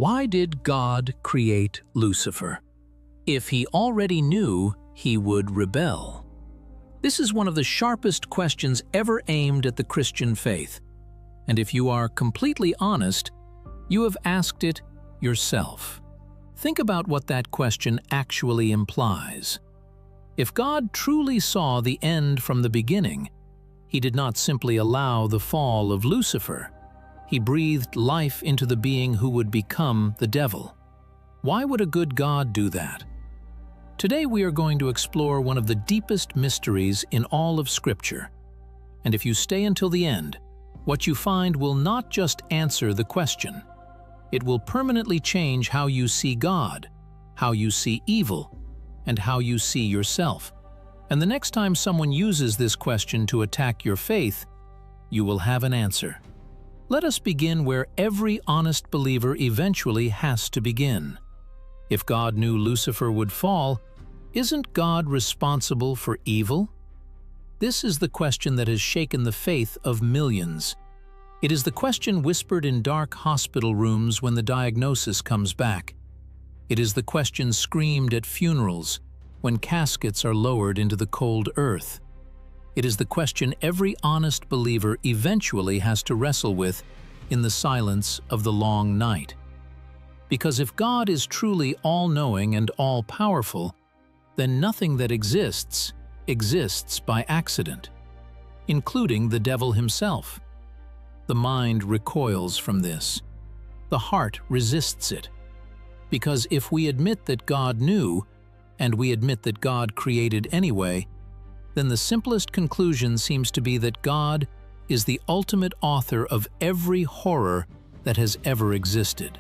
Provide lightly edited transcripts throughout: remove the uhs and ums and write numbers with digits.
Why did God create Lucifer? If he already knew he would rebel. This is one of the sharpest questions ever aimed at the Christian faith. And if you are completely honest, you have asked it yourself. Think about what that question actually implies. If God truly saw the end from the beginning, he did not simply allow the fall of Lucifer. He breathed life into the being who would become the devil. Why would a good God do that? Today we are going to explore one of the deepest mysteries in all of Scripture. And if you stay until the end, what you find will not just answer the question. It will permanently change how you see God, how you see evil, and how you see yourself. And the next time someone uses this question to attack your faith, you will have an answer. Let us begin where every honest believer eventually has to begin. If God knew Lucifer would fall, isn't God responsible for evil? This is the question that has shaken the faith of millions. It is the question whispered in dark hospital rooms when the diagnosis comes back. It is the question screamed at funerals when caskets are lowered into the cold earth. It is the question every honest believer eventually has to wrestle with in the silence of the long night. Because if God is truly all-knowing and all-powerful, then nothing that exists by accident, including the devil himself. The mind recoils from this. The heart resists it. Because if we admit that God knew, and we admit that God created anyway, then the simplest conclusion seems to be that God is the ultimate author of every horror that has ever existed.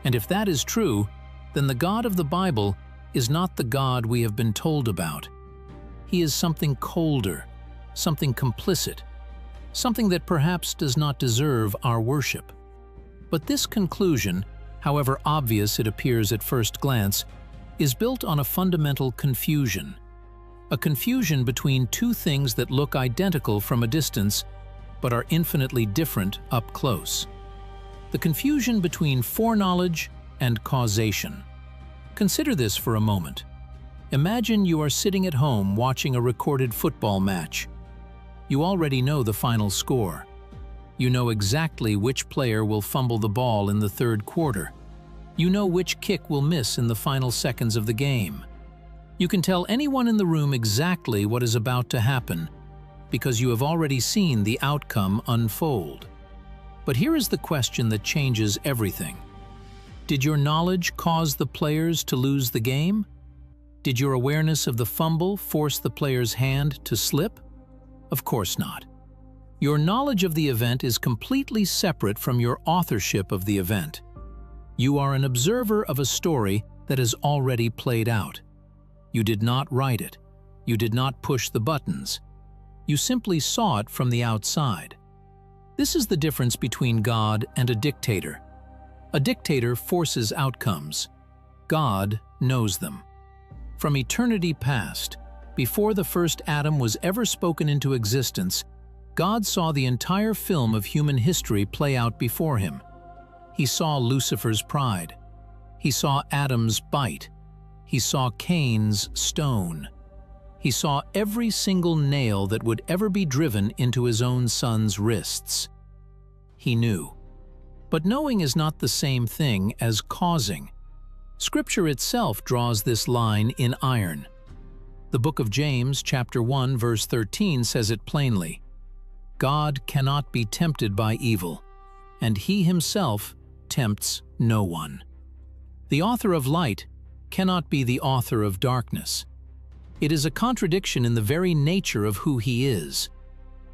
And if that is true, then the God of the Bible is not the God we have been told about. He is something colder, something complicit, something that perhaps does not deserve our worship. But this conclusion, however obvious it appears at first glance, is built on a fundamental confusion. A confusion between two things that look identical from a distance, but are infinitely different up close. The confusion between foreknowledge and causation. Consider this for a moment. Imagine you are sitting at home watching a recorded football match. You already know the final score. You know exactly which player will fumble the ball in the third quarter. You know which kick will miss in the final seconds of the game. You can tell anyone in the room exactly what is about to happen because you have already seen the outcome unfold. But here is the question that changes everything. Did your knowledge cause the players to lose the game? Did your awareness of the fumble force the player's hand to slip? Of course not. Your knowledge of the event is completely separate from your authorship of the event. You are an observer of a story that has already played out. You did not write it. You did not push the buttons. You simply saw it from the outside. This is the difference between God and a dictator. A dictator forces outcomes. God knows them. From eternity past, before the first atom was ever spoken into existence, God saw the entire film of human history play out before him. He saw Lucifer's pride. He saw Adam's bite. He saw Cain's stone. He saw every single nail that would ever be driven into his own son's wrists. He knew. But knowing is not the same thing as causing. Scripture itself draws this line in iron. The book of James, chapter 1, verse 13 says it plainly. God cannot be tempted by evil, and he himself tempts no one. The author of light cannot be the author of darkness. It is a contradiction in the very nature of who he is.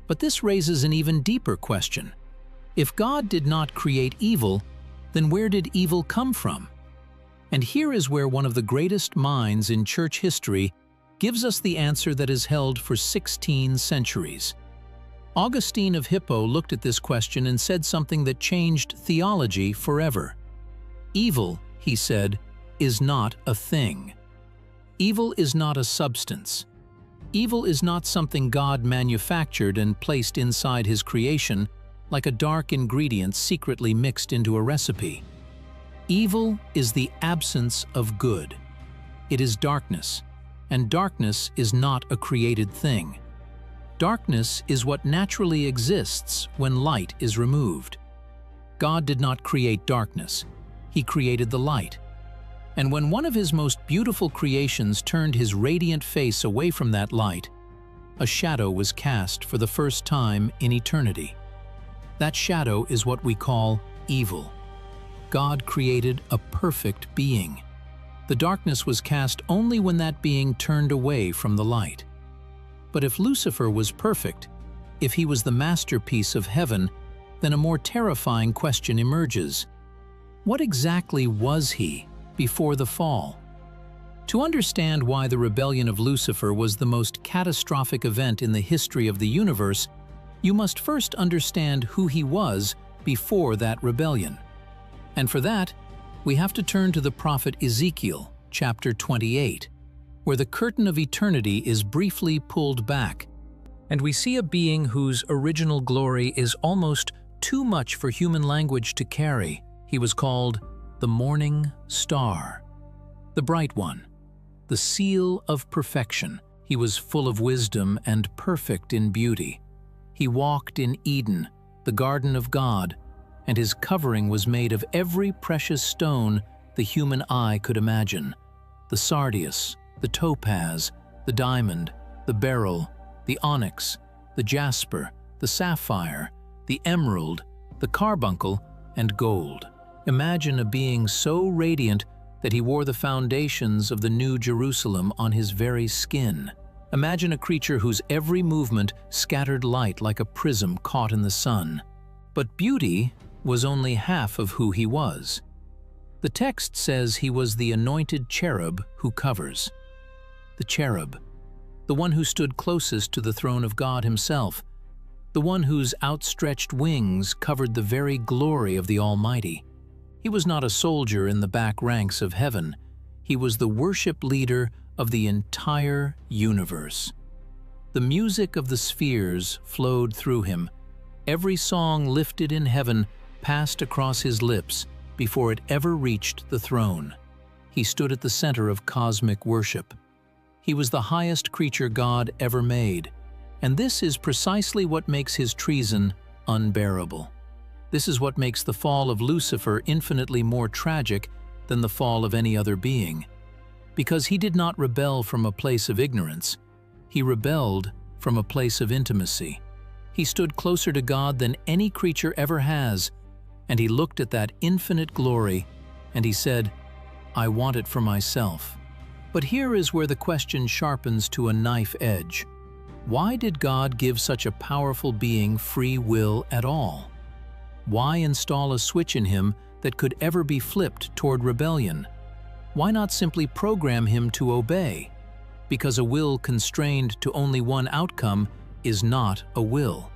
But this raises an even deeper question. If God did not create evil, then where did evil come from? And here is where one of the greatest minds in church history gives us the answer that is held for 16 centuries. Augustine of Hippo looked at this question and said something that changed theology forever. Evil, he said, is not a thing. Evil is not a substance. Evil is not something God manufactured and placed inside his creation like a dark ingredient secretly mixed into a recipe. Evil is the absence of good. It is darkness, and darkness is not a created thing. Darkness is what naturally exists when light is removed. God did not create darkness. He created the light. And when one of his most beautiful creations turned his radiant face away from that light, a shadow was cast for the first time in eternity. That shadow is what we call evil. God created a perfect being. The darkness was cast only when that being turned away from the light. But if Lucifer was perfect, if he was the masterpiece of heaven, then a more terrifying question emerges. What exactly was he before the fall? To understand why the rebellion of Lucifer was the most catastrophic event in the history of the universe, you must first understand who he was before that rebellion. And for that, we have to turn to the prophet Ezekiel, chapter 28, where the curtain of eternity is briefly pulled back, and we see a being whose original glory is almost too much for human language to carry. He was called the morning star, the bright one, the seal of perfection. He was full of wisdom and perfect in beauty. He walked in Eden, the garden of God, and his covering was made of every precious stone the human eye could imagine: the sardius, the topaz, the diamond, the beryl, the onyx, the jasper, the sapphire, the emerald, the carbuncle, and gold. Imagine a being so radiant that he wore the foundations of the New Jerusalem on his very skin. Imagine a creature whose every movement scattered light like a prism caught in the sun. But beauty was only half of who he was. The text says he was the anointed cherub who covers. The cherub, the one who stood closest to the throne of God himself, the one whose outstretched wings covered the very glory of the Almighty. He was not a soldier in the back ranks of heaven. He was the worship leader of the entire universe. The music of the spheres flowed through him. Every song lifted in heaven passed across his lips before it ever reached the throne. He stood at the center of cosmic worship. He was the highest creature God ever made, and this is precisely what makes his treason unbearable. This is what makes the fall of Lucifer infinitely more tragic than the fall of any other being. Because he did not rebel from a place of ignorance, he rebelled from a place of intimacy. He stood closer to God than any creature ever has, and he looked at that infinite glory, and he said, "I want it for myself." But here is where the question sharpens to a knife edge. Why did God give such a powerful being free will at all? Why install a switch in him that could ever be flipped toward rebellion? Why not simply program him to obey? Because a will constrained to only one outcome is not a will.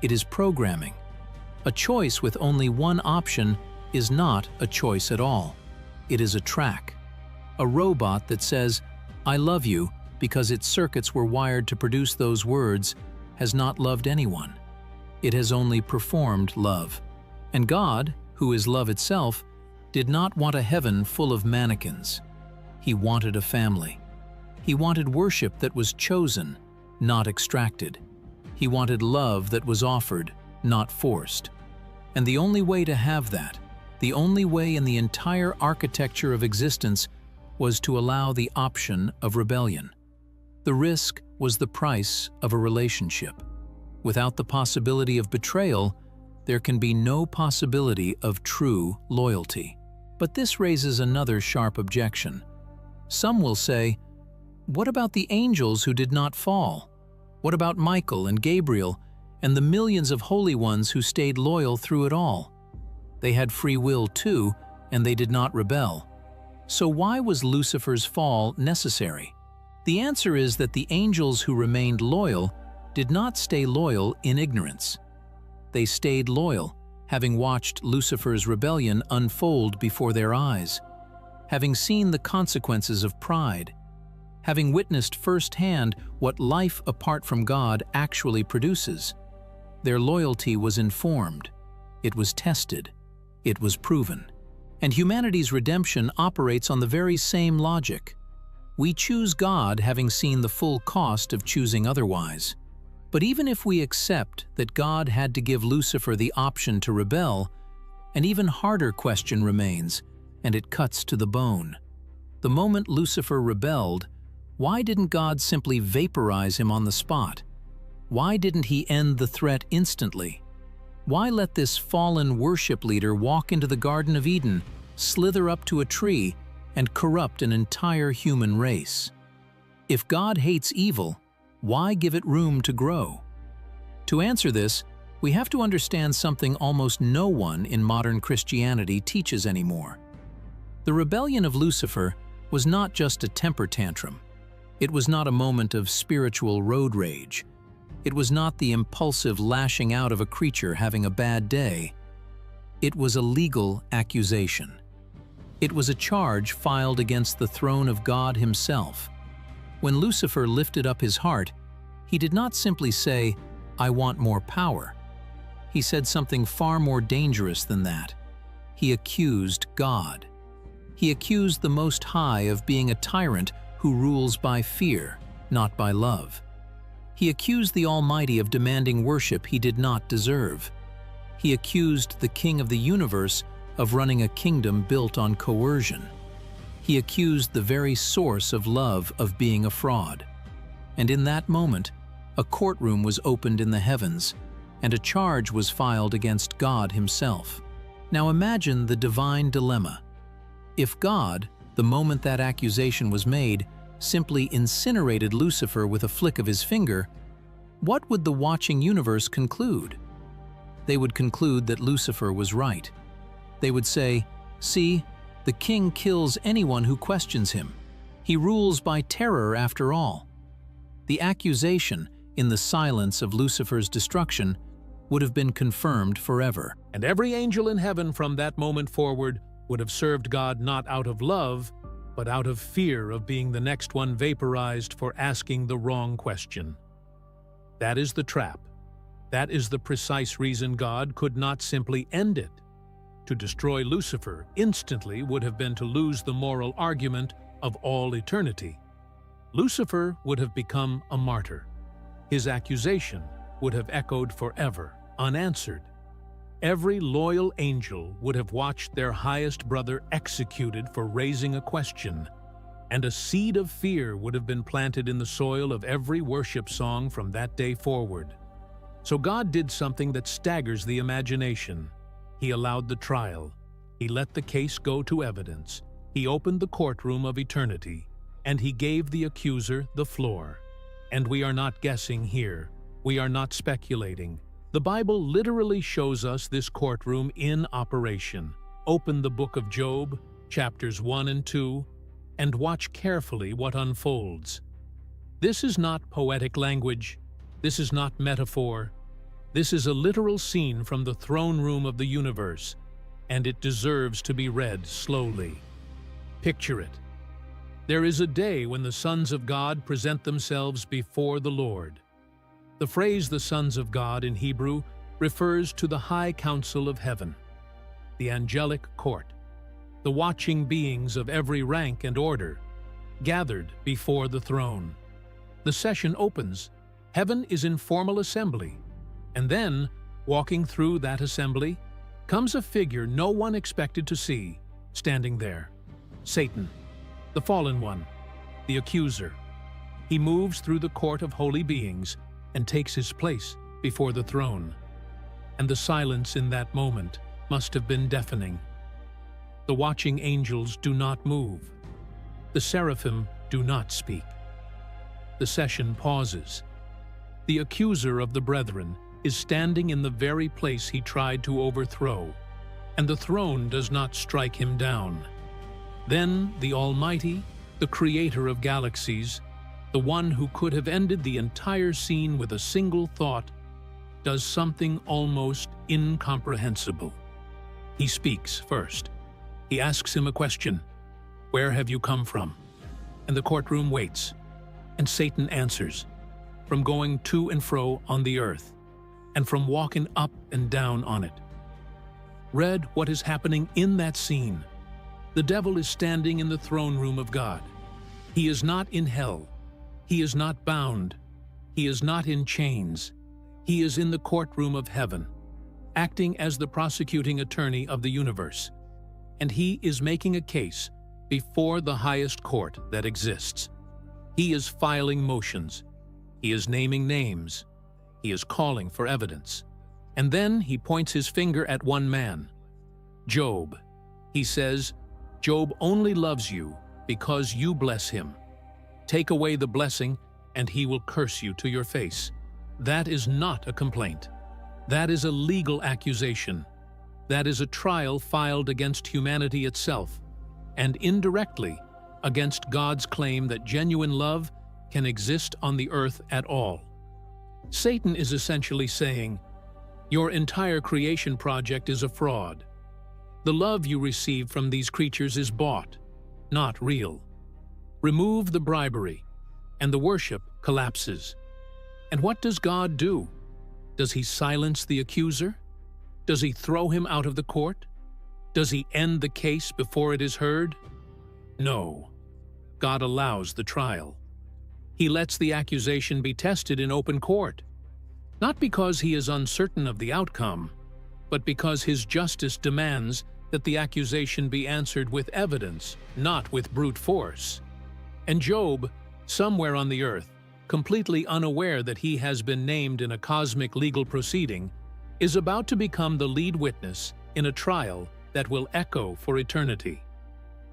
It is programming. A choice with only one option is not a choice at all. It is a track. A robot that says, "I love you," because its circuits were wired to produce those words, has not loved anyone. It has only performed love. And God, who is love itself, did not want a heaven full of mannequins. He wanted a family. He wanted worship that was chosen, not extracted. He wanted love that was offered, not forced. And the only way to have that, the only way in the entire architecture of existence, was to allow the option of rebellion. The risk was the price of a relationship. Without the possibility of betrayal, there can be no possibility of true loyalty. But this raises another sharp objection. Some will say, what about the angels who did not fall? What about Michael and Gabriel and the millions of holy ones who stayed loyal through it all? They had free will too, and they did not rebel. So why was Lucifer's fall necessary? The answer is that the angels who remained loyal did not stay loyal in ignorance. They stayed loyal, having watched Lucifer's rebellion unfold before their eyes, having seen the consequences of pride, having witnessed firsthand what life apart from God actually produces. Their loyalty was informed, it was tested, it was proven. And humanity's redemption operates on the very same logic. We choose God having seen the full cost of choosing otherwise. But even if we accept that God had to give Lucifer the option to rebel, an even harder question remains, and it cuts to the bone. The moment Lucifer rebelled, why didn't God simply vaporize him on the spot? Why didn't he end the threat instantly? Why let this fallen worship leader walk into the Garden of Eden, slither up to a tree, and corrupt an entire human race? If God hates evil, why give it room to grow? To answer this, we have to understand something almost no one in modern Christianity teaches anymore. The rebellion of Lucifer was not just a temper tantrum. It was not a moment of spiritual road rage. It was not the impulsive lashing out of a creature having a bad day. It was a legal accusation. It was a charge filed against the throne of God himself. When Lucifer lifted up his heart, he did not simply say, "I want more power." He said something far more dangerous than that. He accused God. He accused the Most High of being a tyrant who rules by fear, not by love. He accused the Almighty of demanding worship he did not deserve. He accused the King of the universe of running a kingdom built on coercion. He accused the very source of love of being a fraud. And in that moment, a courtroom was opened in the heavens, and a charge was filed against God himself. Now imagine the divine dilemma. If God, the moment that accusation was made, simply incinerated Lucifer with a flick of his finger, what would the watching universe conclude? They would conclude that Lucifer was right. They would say, "See, the king kills anyone who questions him. He rules by terror after all." The accusation, in the silence of Lucifer's destruction, would have been confirmed forever. And every angel in heaven from that moment forward would have served God not out of love, but out of fear of being the next one vaporized for asking the wrong question. That is the trap. That is the precise reason God could not simply end it. To destroy Lucifer instantly would have been to lose the moral argument of all eternity. Lucifer would have become a martyr. His accusation would have echoed forever, unanswered. Every loyal angel would have watched their highest brother executed for raising a question, and a seed of fear would have been planted in the soil of every worship song from that day forward. So God did something that staggers the imagination. He allowed the trial. He let the case go to evidence. He opened the courtroom of eternity, and he gave the accuser the floor. And we are not guessing here. We are not speculating. The Bible literally shows us this courtroom in operation. Open the book of Job, chapters 1 and 2, and watch carefully what unfolds. This is not poetic language. This is not metaphor. This is a literal scene from the throne room of the universe, and it deserves to be read slowly. Picture it. There is a day when the sons of God present themselves before the Lord. The phrase "the sons of God" in Hebrew refers to the high council of heaven, the angelic court, the watching beings of every rank and order, gathered before the throne. The session opens. Heaven is in formal assembly, and then, walking through that assembly, comes a figure no one expected to see, standing there. Satan, the fallen one, the accuser. He moves through the court of holy beings and takes his place before the throne. And the silence in that moment must have been deafening. The watching angels do not move. The seraphim do not speak. The session pauses. The accuser of the brethren is standing in the very place he tried to overthrow, and the throne does not strike him down. Then the Almighty, the creator of galaxies, the one who could have ended the entire scene with a single thought, does something almost incomprehensible. He speaks first. He asks him a question. "Where have you come from?" And the courtroom waits. And Satan answers, "From going to and fro on the earth, and from walking up and down on it." read what is happening in that scene. The devil is standing in the throne room of God. He is not in hell. He is not bound. He is not in chains. He is in the courtroom of heaven, acting as the prosecuting attorney of the universe. And he is making a case before the highest court that exists. He is filing motions. He is naming names. He is calling for evidence. And then he points his finger at one man, Job. He says, "Job only loves you because you bless him. Take away the blessing, and he will curse you to your face." That is not a complaint. That is a legal accusation. That is a trial filed against humanity itself, and indirectly against God's claim that genuine love can exist on the earth at all. Satan is essentially saying, your entire creation project is a fraud. The love you receive from these creatures is bought, not real. Remove the bribery, and the worship collapses. And what does God do? Does he silence the accuser? Does he throw him out of the court? Does he end the case before it is heard? No. God allows the trial. He lets the accusation be tested in open court, not because he is uncertain of the outcome, but because his justice demands that the accusation be answered with evidence, not with brute force. And Job, somewhere on the earth, completely unaware that he has been named in a cosmic legal proceeding, is about to become the lead witness in a trial that will echo for eternity.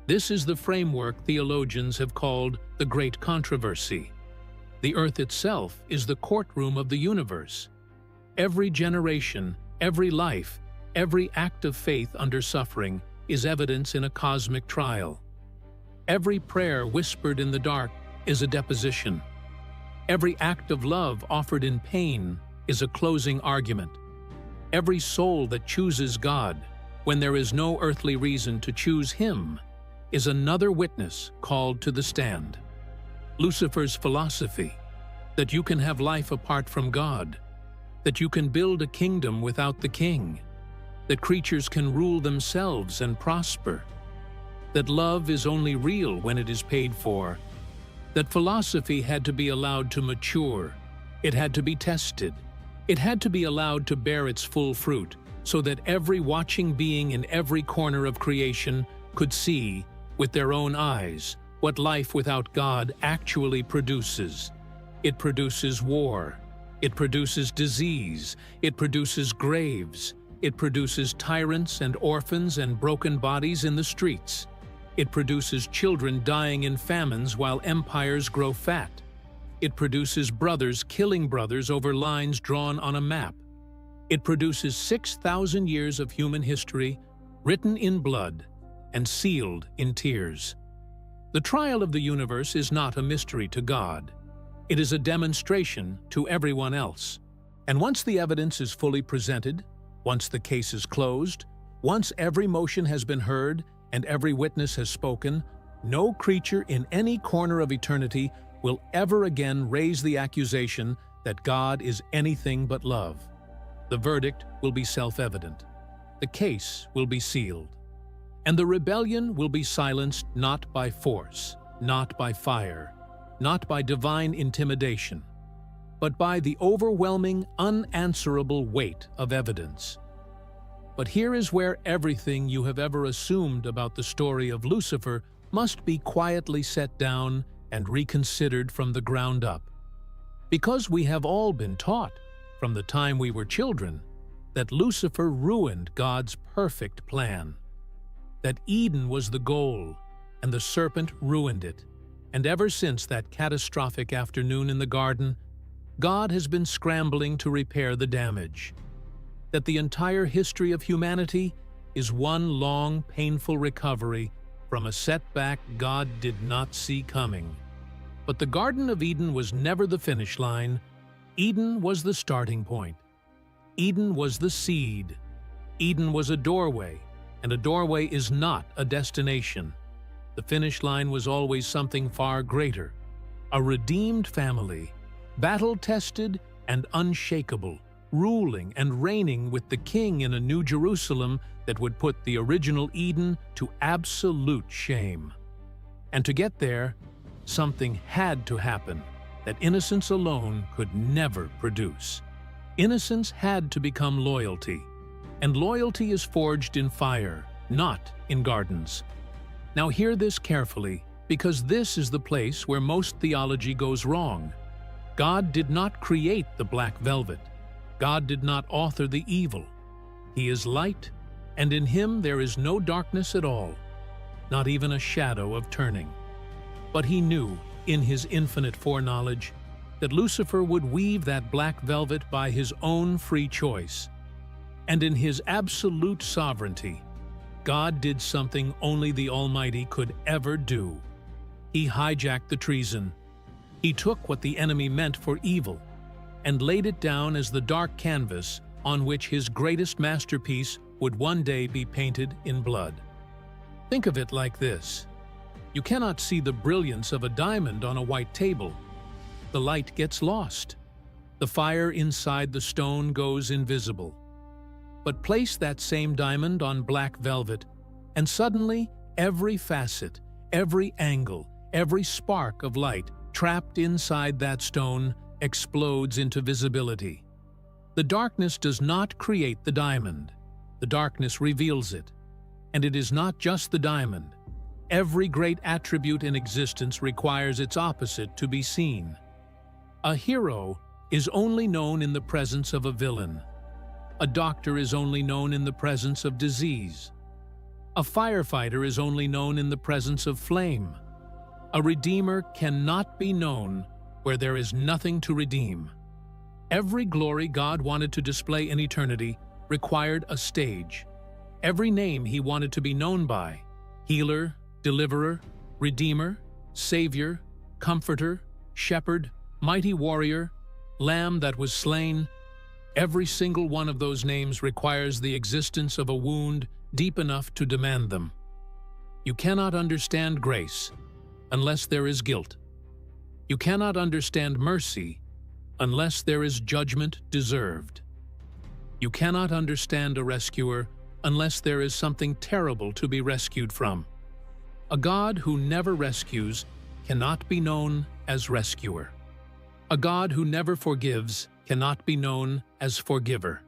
This is the framework theologians have called the Great Controversy. The earth itself is the courtroom of the universe. Every generation, every life, every act of faith under suffering is evidence in a cosmic trial. Every prayer whispered in the dark is a deposition. Every act of love offered in pain is a closing argument. Every soul that chooses God, when there is no earthly reason to choose Him, is another witness called to the stand. Lucifer's philosophy, that you can have life apart from God, that you can build a kingdom without the king, that creatures can rule themselves and prosper, that love is only real when it is paid for, that philosophy had to be allowed to mature, it had to be tested, it had to be allowed to bear its full fruit, so that every watching being in every corner of creation could see, with their own eyes, what life without God actually produces. It produces war, it produces disease, it produces graves, it produces tyrants and orphans and broken bodies in the streets. It produces children dying in famines while empires grow fat. It produces brothers killing brothers over lines drawn on a map. It produces 6,000 years of human history, written in blood and sealed in tears. The trial of the universe is not a mystery to God. It is a demonstration to everyone else. And once the evidence is fully presented, once the case is closed, once every motion has been heard and every witness has spoken, no creature in any corner of eternity will ever again raise the accusation that God is anything but love. The verdict will be self-evident. The case will be sealed. And the rebellion will be silenced not by force, not by fire, not by divine intimidation, but by the overwhelming, unanswerable weight of evidence. But here is where everything you have ever assumed about the story of Lucifer must be quietly set down and reconsidered from the ground up. Because we have all been taught, from the time we were children, that Lucifer ruined God's perfect plan, that Eden was the goal, and the serpent ruined it. And ever since that catastrophic afternoon in the garden, God has been scrambling to repair the damage. That the entire history of humanity is one long, painful recovery from a setback God did not see coming. But the Garden of Eden was never the finish line. Eden was the starting point. Eden was the seed. Eden was a doorway, and a doorway is not a destination. The finish line was always something far greater, a redeemed family, battle-tested and unshakable, ruling and reigning with the king in a new Jerusalem that would put the original Eden to absolute shame. And to get there, something had to happen that innocence alone could never produce. Innocence had to become loyalty, and loyalty is forged in fire, not in gardens. Now hear this carefully, because this is the place where most theology goes wrong. God did not create the black velvet. God did not author the evil. He is light, and in him there is no darkness at all, not even a shadow of turning. But he knew, in his infinite foreknowledge, that Lucifer would weave that black velvet by his own free choice. And in his absolute sovereignty, God did something only the Almighty could ever do. He hijacked the treason. He took what the enemy meant for evil and laid it down as the dark canvas on which his greatest masterpiece would one day be painted in blood. Think of it like this. You cannot see the brilliance of a diamond on a white table. The light gets lost. The fire inside the stone goes invisible. But place that same diamond on black velvet, and suddenly every facet, every angle, every spark of light trapped inside that stone explodes into visibility. The darkness does not create the diamond. The darkness reveals it. And it is not just the diamond. Every great attribute in existence requires its opposite to be seen. A hero is only known in the presence of a villain. A doctor is only known in the presence of disease. A firefighter is only known in the presence of flame. A redeemer cannot be known where there is nothing to redeem. Every glory God wanted to display in eternity required a stage. Every name he wanted to be known by, healer, deliverer, redeemer, savior, comforter, shepherd, mighty warrior, lamb that was slain, every single one of those names requires the existence of a wound deep enough to demand them. You cannot understand grace unless there is guilt. You cannot understand mercy unless there is judgment deserved. You cannot understand a rescuer unless there is something terrible to be rescued from. A God who never rescues cannot be known as rescuer. A God who never forgives cannot be known as forgiver.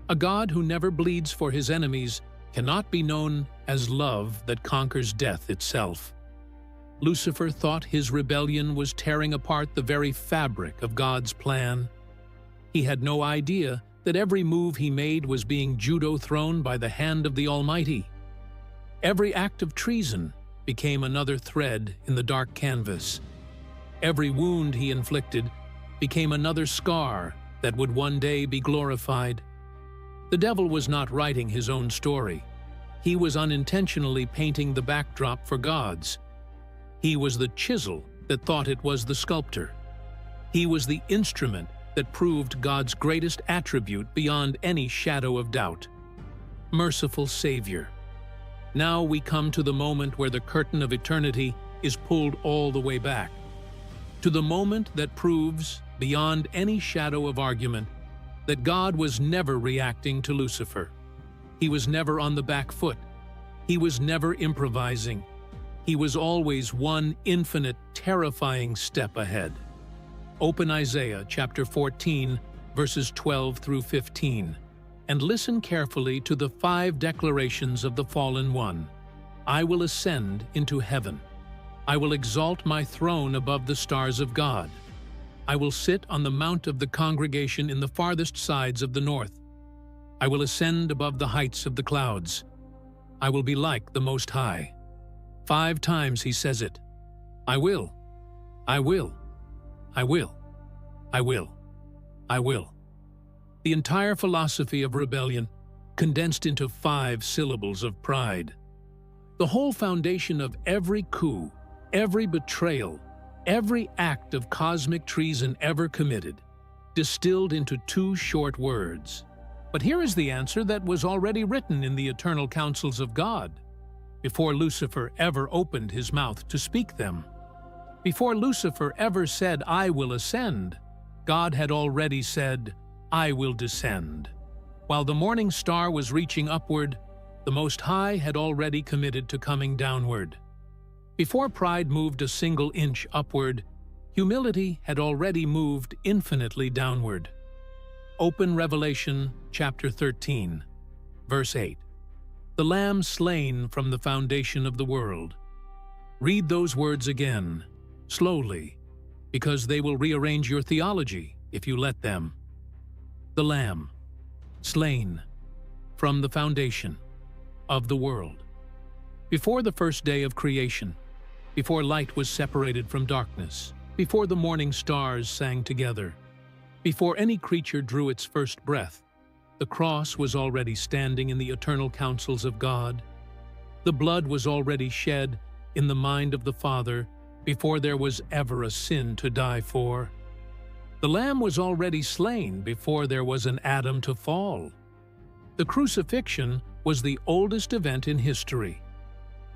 A God who never bleeds for his enemies cannot be known as love that conquers death itself. Lucifer thought his rebellion was tearing apart the very fabric of God's plan. He had no idea that every move he made was being judo-thrown by the hand of the Almighty. Every act of treason became another thread in the dark canvas. Every wound he inflicted became another scar that would one day be glorified. The devil was not writing his own story. He was unintentionally painting the backdrop for God's. He was the chisel that thought it was the sculptor. He was the instrument that proved God's greatest attribute beyond any shadow of doubt. Merciful Savior. Now we come to the moment where the curtain of eternity is pulled all the way back. To the moment that proves, beyond any shadow of argument, that God was never reacting to Lucifer. He was never on the back foot. He was never improvising. He was always one infinite, terrifying step ahead. Open Isaiah chapter 14, verses 12 through 15, and listen carefully to the 5 declarations of the fallen one. I will ascend into heaven. I will exalt my throne above the stars of God. I will sit on the mount of the congregation in the farthest sides of the north. I will ascend above the heights of the clouds. I will be like the Most High. 5 times he says it. I will. I will. I will. I will. I will. The entire philosophy of rebellion condensed into 5 syllables of pride. The whole foundation of every coup, every betrayal, every act of cosmic treason ever committed, distilled into 2 short words. But here is the answer that was already written in the eternal counsels of God, before Lucifer ever opened his mouth to speak them. Before Lucifer ever said, I will ascend, God had already said, I will descend. While the morning star was reaching upward, the Most High had already committed to coming downward. Before pride moved a single inch upward, humility had already moved infinitely downward. Open Revelation chapter 13, verse 8. The Lamb slain from the foundation of the world. Read those words again, slowly, because they will rearrange your theology if you let them. The Lamb, slain from the foundation of the world. Before the first day of creation, before light was separated from darkness, before the morning stars sang together, before any creature drew its first breath, the cross was already standing in the eternal counsels of God. The blood was already shed in the mind of the Father before there was ever a sin to die for. The Lamb was already slain before there was an Adam to fall. The crucifixion was the oldest event in history.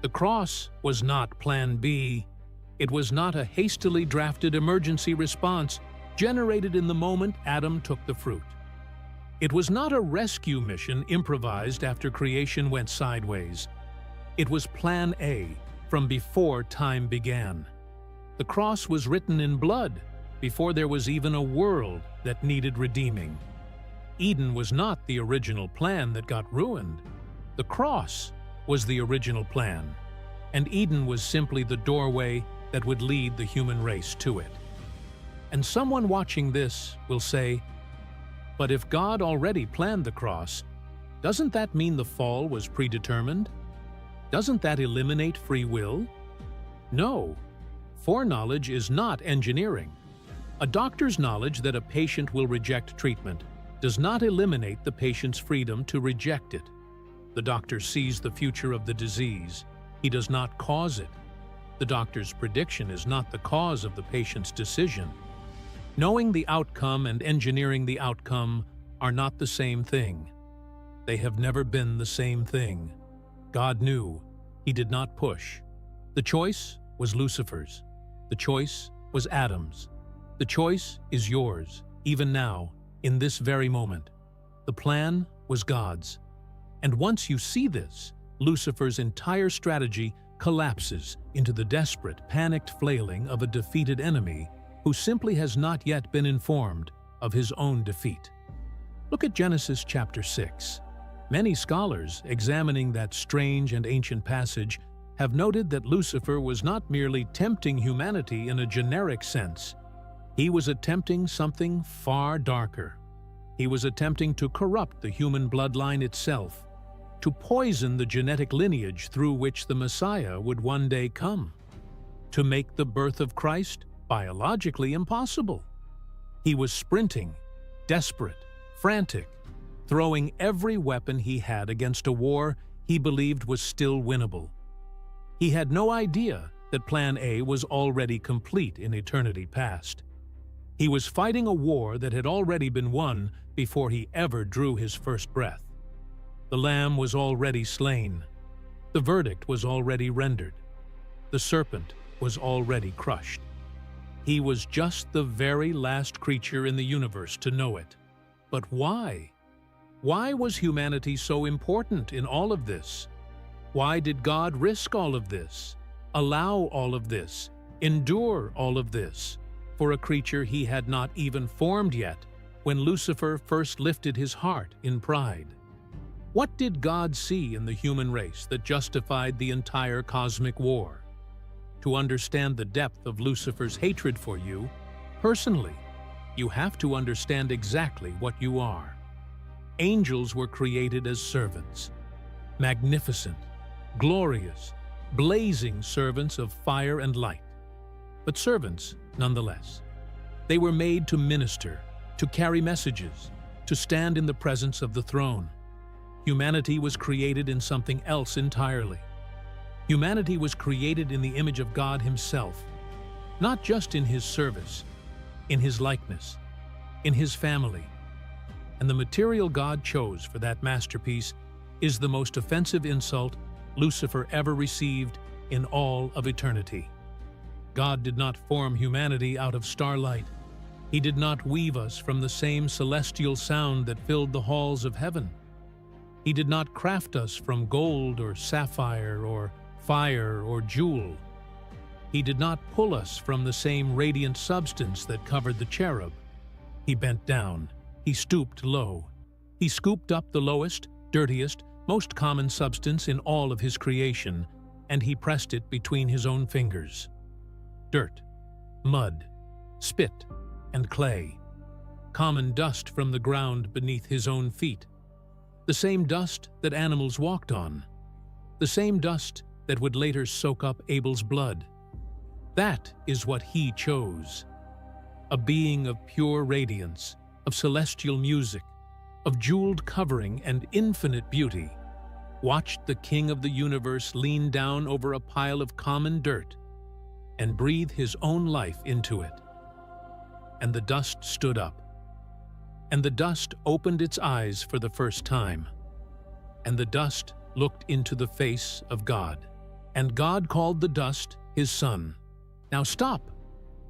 The cross was not Plan B. It was not a hastily drafted emergency response generated in the moment Adam took the fruit. It was not a rescue mission improvised after creation went sideways. It was Plan A from before time began. The cross was written in blood before there was even a world that needed redeeming. Eden was not the original plan that got ruined. The cross was the original plan, and Eden was simply the doorway that would lead the human race to it. And someone watching this will say, but if God already planned the cross, doesn't that mean the fall was predetermined? Doesn't that eliminate free will? No. Foreknowledge is not engineering. A doctor's knowledge that a patient will reject treatment does not eliminate the patient's freedom to reject it. The doctor sees the future of the disease. He does not cause it. The doctor's prediction is not the cause of the patient's decision. Knowing the outcome and engineering the outcome are not the same thing. They have never been the same thing. God knew. He did not push. The choice was Lucifer's. The choice was Adam's. The choice is yours, even now, in this very moment. The plan was God's. And once you see this, Lucifer's entire strategy collapses into the desperate, panicked flailing of a defeated enemy who simply has not yet been informed of his own defeat. Look at Genesis chapter 6. Many scholars, examining that strange and ancient passage, have noted that Lucifer was not merely tempting humanity in a generic sense. He was attempting something far darker. He was attempting to corrupt the human bloodline itself, to poison the genetic lineage through which the Messiah would one day come, to make the birth of Christ biologically impossible. He was sprinting, desperate, frantic, throwing every weapon he had against a war he believed was still winnable. He had no idea that Plan A was already complete in eternity past. He was fighting a war that had already been won before he ever drew his first breath. The Lamb was already slain. The verdict was already rendered. The serpent was already crushed. He was just the very last creature in the universe to know it. But why? Why was humanity so important in all of this? Why did God risk all of this, allow all of this, endure all of this, for a creature he had not even formed yet when Lucifer first lifted his heart in pride? What did God see in the human race that justified the entire cosmic war? To understand the depth of Lucifer's hatred for you, personally, you have to understand exactly what you are. Angels were created as servants, magnificent, glorious, blazing servants of fire and light, but servants nonetheless. They were made to minister, to carry messages, to stand in the presence of the throne. Humanity was created in something else entirely. Humanity was created in the image of God Himself, not just in His service, in His likeness, in His family. And the material God chose for that masterpiece is the most offensive insult Lucifer ever received in all of eternity. God did not form humanity out of starlight. He did not weave us from the same celestial sound that filled the halls of heaven. He did not craft us from gold or sapphire or fire or jewel. He did not pull us from the same radiant substance that covered the cherub. He bent down. He stooped low. He scooped up the lowest, dirtiest, most common substance in all of his creation, and he pressed it between his own fingers. Dirt, mud, spit, and clay. Common dust from the ground beneath his own feet. The same dust that animals walked on. The same dust that would later soak up Abel's blood. That is what he chose. A being of pure radiance, of celestial music, of jeweled covering and infinite beauty, watched the King of the universe lean down over a pile of common dirt and breathe his own life into it. And the dust stood up. And the dust opened its eyes for the first time. And the dust looked into the face of God. And God called the dust his son. Now stop.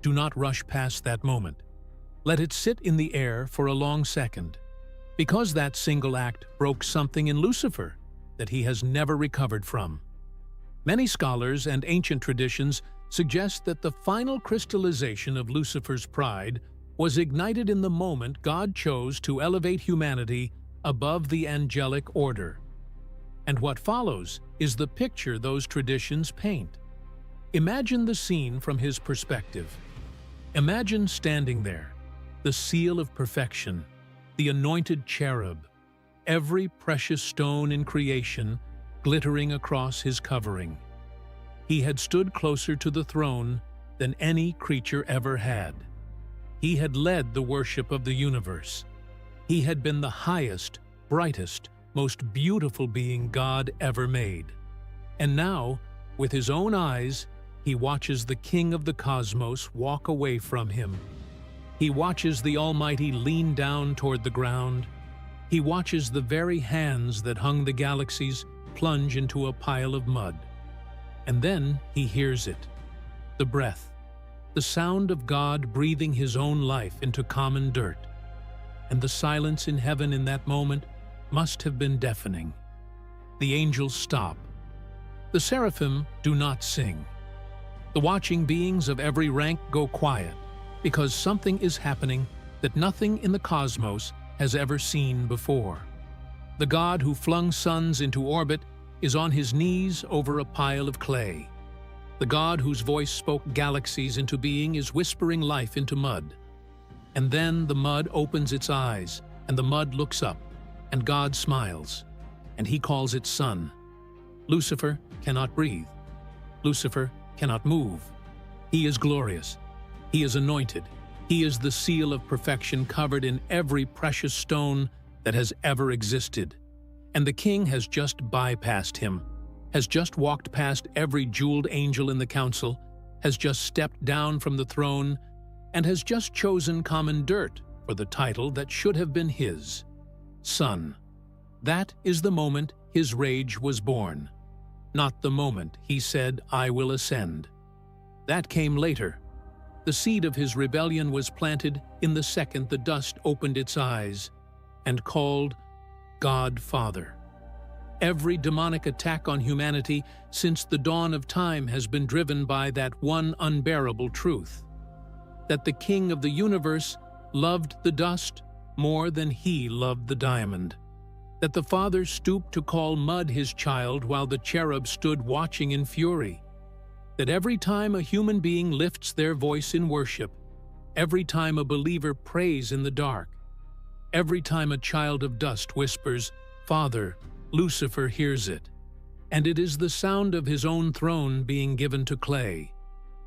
Do not rush past that moment. Let it sit in the air for a long second, because that single act broke something in Lucifer that he has never recovered from. Many scholars and ancient traditions suggest that the final crystallization of Lucifer's pride was ignited in the moment God chose to elevate humanity above the angelic order. And what follows is the picture those traditions paint. Imagine the scene from his perspective. Imagine standing there, the seal of perfection, the anointed cherub, every precious stone in creation glittering across his covering. He had stood closer to the throne than any creature ever had. He had led the worship of the universe. He had been the highest, brightest, most beautiful being God ever made. And now, with his own eyes, he watches the King of the cosmos walk away from him. He watches the Almighty lean down toward the ground. He watches the very hands that hung the galaxies plunge into a pile of mud. And then he hears it, the breath, the sound of God breathing his own life into common dirt. And the silence in heaven in that moment must have been deafening. The angels stop. The seraphim do not sing. The watching beings of every rank go quiet, because something is happening that nothing in the cosmos has ever seen before. The God who flung suns into orbit is on his knees over a pile of clay. The God whose voice spoke galaxies into being is whispering life into mud. And then the mud opens its eyes, and the mud looks up, and God smiles, and he calls it son. Lucifer cannot breathe. Lucifer cannot move. He is glorious. He is anointed. He is the seal of perfection covered in every precious stone that has ever existed. And the king has just bypassed him, has just walked past every jeweled angel in the council, has just stepped down from the throne, and has just chosen common dirt for the title that should have been his, son. That is the moment his rage was born, not the moment he said, "I will ascend." That came later. The seed of his rebellion was planted in the second the dust opened its eyes and called God Father. Every demonic attack on humanity since the dawn of time has been driven by that one unbearable truth, that the King of the universe loved the dust more than he loved the diamond, that the Father stooped to call mud his child while the cherub stood watching in fury, that every time a human being lifts their voice in worship, every time a believer prays in the dark, every time a child of dust whispers, "Father," Lucifer hears it, and it is the sound of his own throne being given to clay.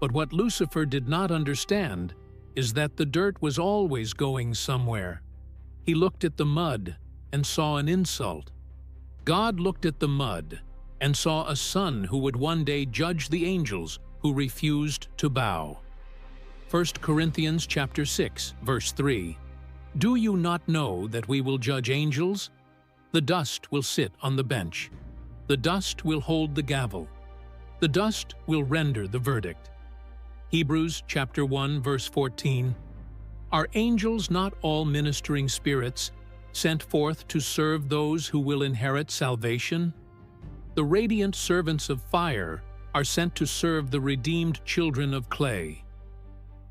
But what Lucifer did not understand is that the dirt was always going somewhere. He looked at the mud and saw an insult. God looked at the mud and saw a son who would one day judge the angels who refused to bow. 1 Corinthians chapter 6, verse 3. Do you not know that we will judge angels? The dust will sit on the bench. The dust will hold the gavel. The dust will render the verdict. Hebrews chapter 1, verse 14. Are angels not all ministering spirits, sent forth to serve those who will inherit salvation? The radiant servants of fire are sent to serve the redeemed children of clay.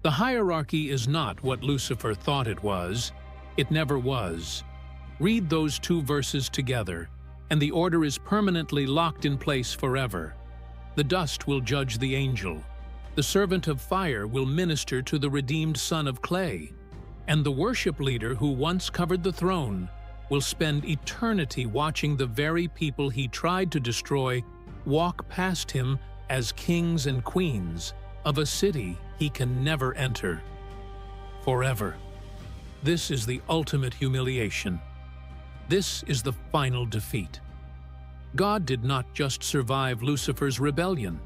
The hierarchy is not what Lucifer thought it was. It never was. Read those two verses together, and the order is permanently locked in place forever. The dust will judge the angel. The servant of fire will minister to the redeemed son of clay. And the worship leader who once covered the throne will spend eternity watching the very people he tried to destroy walk past him as kings and queens of a city he can never enter. Forever. This is the ultimate humiliation. This is the final defeat. God did not just survive Lucifer's rebellion.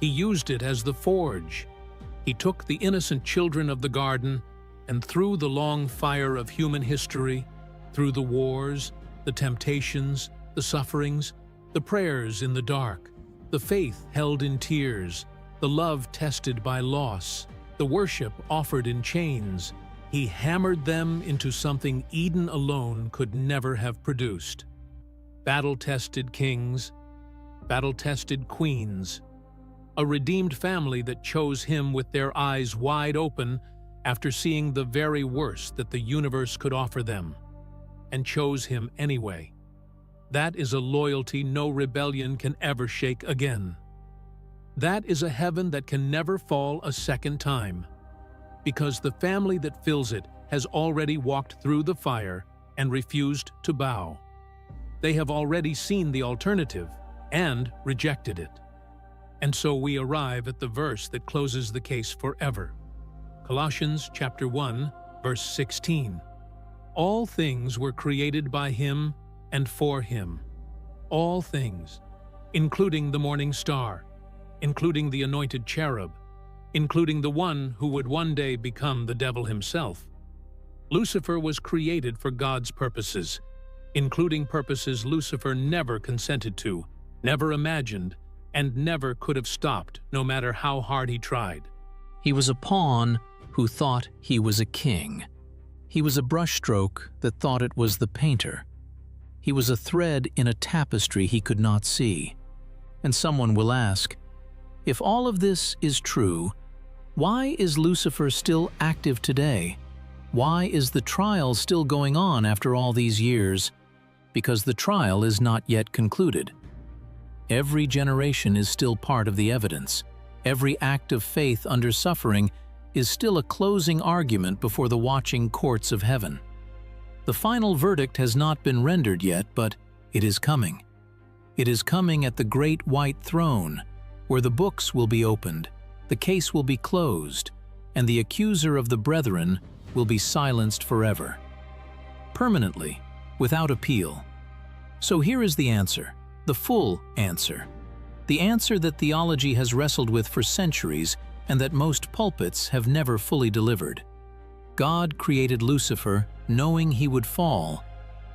He used it as the forge. He took the innocent children of the garden, and through the long fire of human history, through the wars, the temptations, the sufferings, the prayers in the dark, the faith held in tears, the love tested by loss, the worship offered in chains, he hammered them into something Eden alone could never have produced. Battle-tested kings, battle-tested queens, a redeemed family that chose him with their eyes wide open after seeing the very worst that the universe could offer them, and chose him anyway. That is a loyalty no rebellion can ever shake again. That is a heaven that can never fall a second time, because the family that fills it has already walked through the fire and refused to bow. They have already seen the alternative and rejected it. And so we arrive at the verse that closes the case forever. Colossians chapter 1, verse 16. All things were created by him and for him. All things, including the morning star, including the anointed cherub, including the one who would one day become the devil himself. Lucifer was created for God's purposes, including purposes Lucifer never consented to, never imagined, and never could have stopped, no matter how hard he tried. He was a pawn who thought he was a king. He was a brushstroke that thought it was the painter. He was a thread in a tapestry he could not see. And someone will ask, if all of this is true, why is Lucifer still active today? Why is the trial still going on after all these years? Because the trial is not yet concluded. Every generation is still part of the evidence. Every act of faith under suffering is still a closing argument before the watching courts of heaven. The final verdict has not been rendered yet, but it is coming. It is coming at the great white throne, where the books will be opened, the case will be closed, and the accuser of the brethren will be silenced forever. Permanently, without appeal. So here is the answer. The full answer. The answer that theology has wrestled with for centuries and that most pulpits have never fully delivered. God created Lucifer knowing he would fall,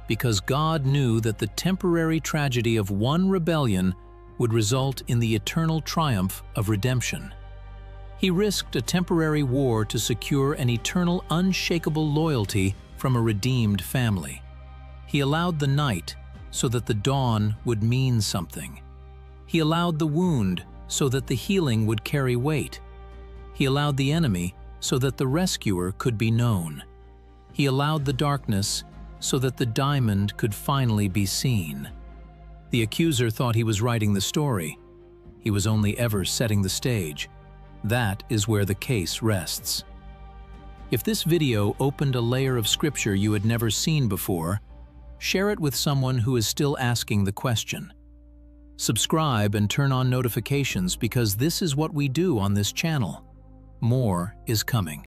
because God knew that the temporary tragedy of one rebellion would result in the eternal triumph of redemption. He risked a temporary war to secure an eternal, unshakable loyalty from a redeemed family. He allowed the night so that the dawn would mean something. He allowed the wound so that the healing would carry weight. He allowed the enemy so that the rescuer could be known. He allowed the darkness so that the diamond could finally be seen. The accuser thought he was writing the story. He was only ever setting the stage. That is where the case rests. If this video opened a layer of scripture you had never seen before, share it with someone who is still asking the question. Subscribe and turn on notifications because this is what we do on this channel. More is coming.